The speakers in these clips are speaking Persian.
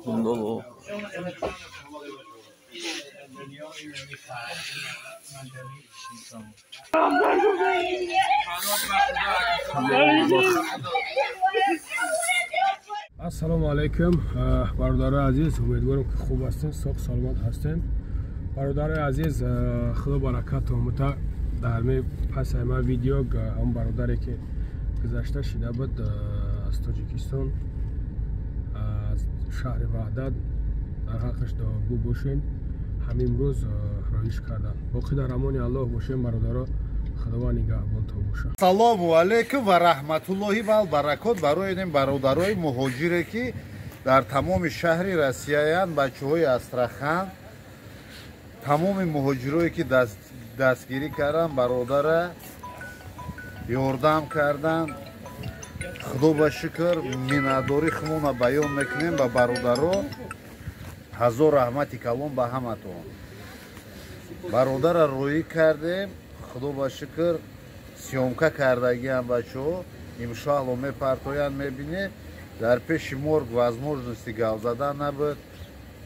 Dolu. السلام علیکم برادرای عزیز، امیدوارم که خوب هستین، صحت سلامت هستین. برادرای عزیز، خدا برکت آموزه. در می پس ما ویدیو هم برادری که گذشته شده بود از تاجیکستان از شهر وحدت در حقش دعاگو باشین. همین امروز رایش کردن. باقی در امان الله باشین برادرها. خداوند نگهبانتون باشه. سلام علیکم و رحمت الله و برکات برای این برادرای مهاجری که در تمام شهر روسیه‌اند، بچه‌های استراخان، تمام مهاجرایی که دستگیری کردن برادر یاردم کردن. خدا با شکر مناداری خمون بیان میکنیم با برادرها. هزار رحمت کلام به همتون. برادر روی کردیم. خدا با شکر سیومکا کردگی هم بچه‌ها انشاءالله میپرتوین. میبینید در پیش مرگ возможности گاو زدن نبود،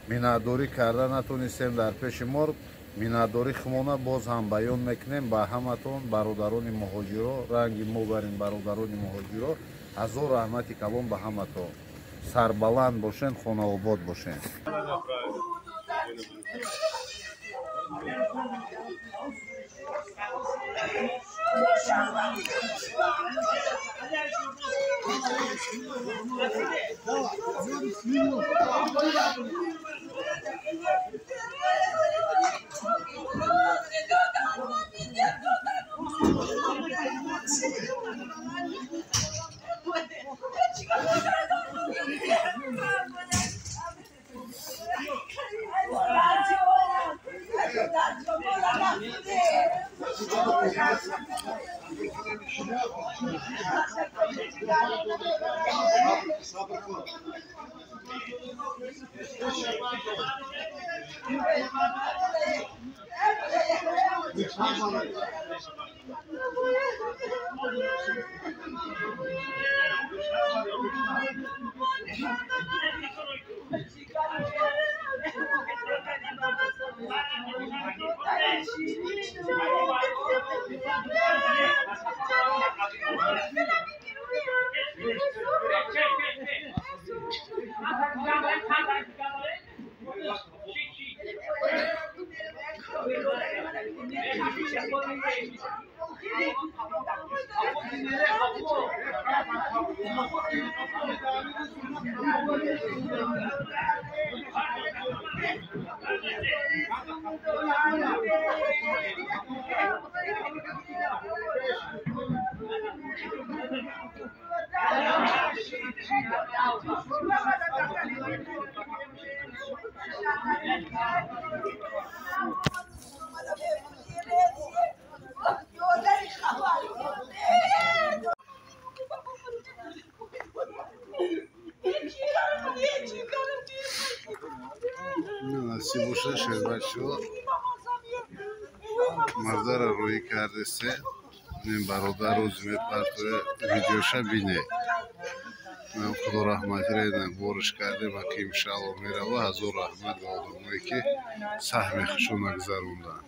مناداری کردن نتونستیم. در پیش مرگ مناداری خمونه باز هم بیان میکنیم با همتون برادران مهاجرا. رنگ ما برین برادران مهاجرا. هزار رحمت کلام به همتون. سربلند باشین، خانه آباد باشین. نصیب باشه شد بچه‌ها. مردر روی کرده سه این برادر روز میپرتوه ویدیوشه بینه. من خدا رحمت ریدن بارش کرده و که انشاءالله میره و هزار رحمت به آدمایی که سهم خشون نگذروندن.